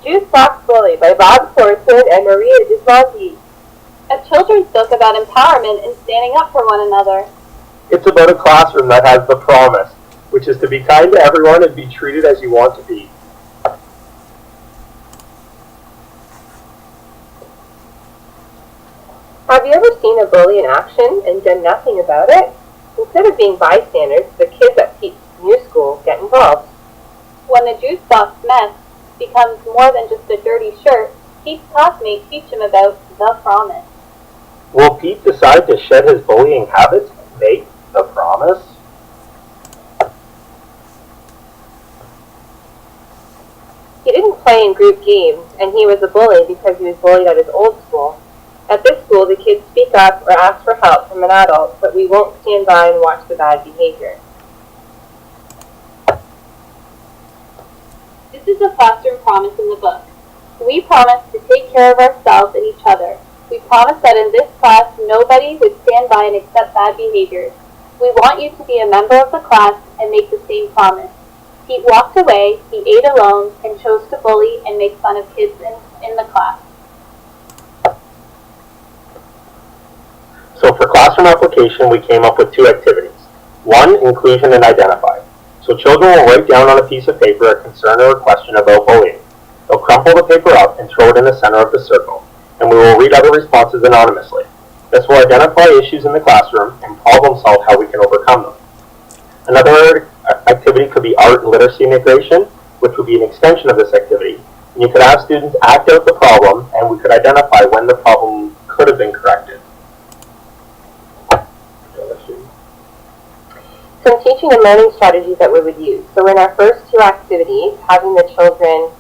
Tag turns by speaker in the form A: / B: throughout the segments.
A: Juice Box Bully by Bob Thornton and Maria Gismonti.
B: A children's book about empowerment and standing up for one another.
C: It's about a classroom that has the promise, which is to be kind to everyone and be treated as you want to be.
A: Have you ever seen a bully in action and done nothing about it? Instead of being bystanders, the kids at Pete's new school get involved.
B: When a juice box mess becomes more than just a dirty shirt, Pete's classmates teach him about the promise.
C: Will Pete decide to shed his bullying habits and make the promise?
A: He didn't play in group games, and he was a bully because he was bullied at his old school. At this school, the kids speak up or ask for help from an adult, but we won't stand by and watch the bad behavior.
B: This is a classroom promise in the book. We promise to take care of ourselves and each other. We promise that in this class, nobody would stand by and accept bad behaviors. We want you to be a member of the class and make the same promise. Pete walked away, he ate alone, and chose to bully and make fun of kids in the class.
C: So for classroom application, we came up with 2 activities. 1, inclusion and identify. So children will write down on a piece of paper a concern or a question about bullying. They'll crumple the paper up and throw it in the center of the circle, and we will read other responses anonymously. This will identify issues in the classroom and problem solve how we can overcome them. Another activity could be art and literacy integration, which would be an extension of this activity. And you could have students act out the problem, and we could identify when the problem could have been corrected.
A: Some teaching and learning strategies that we would use. So in our first 2 activities, having the children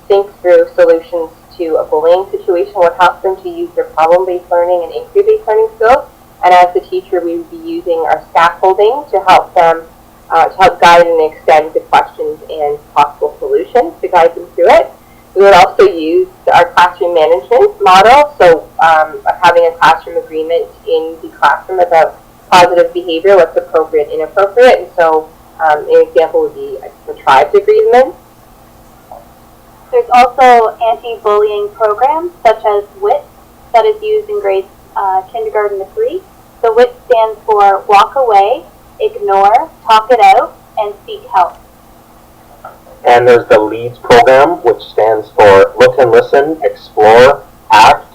A: think through solutions to a bullying situation would help them to use their problem-based learning and inquiry-based learning skills. And as the teacher, we would be using our scaffolding to help them, to help guide and extend the questions and possible solutions to guide them through it. We would also use our classroom management model, so having a classroom agreement in the classroom about positive behavior, what's appropriate, inappropriate, and so an example would be the tribes agreement.
B: There's also anti-bullying programs such as WIT that is used in grades kindergarten to 3. The WIT stands for walk away, ignore, talk it out, and seek help.
C: And there's the LEADS program, which stands for look and listen, explore, act,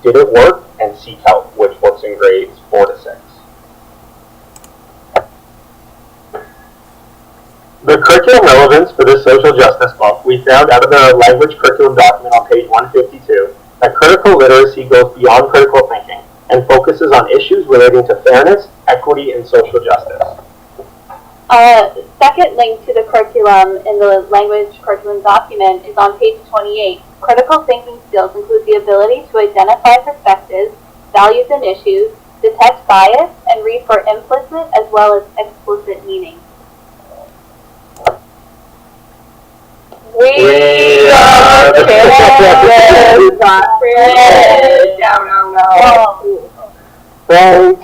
C: did it work, and seek help, which works in grades 4 to 6. The curriculum relevance for this social justice book, we found out of the language curriculum document on page 152 that critical literacy goes beyond critical thinking and focuses on issues relating to fairness, equity, and social justice.
B: Second link to the curriculum in the language curriculum document is on page 28. Critical thinking skills include the ability to identify perspectives, values, and issues, detect bias, and read for implicit as well as explicit meaning.
A: We are the kids, not friends. No.
C: Thanks.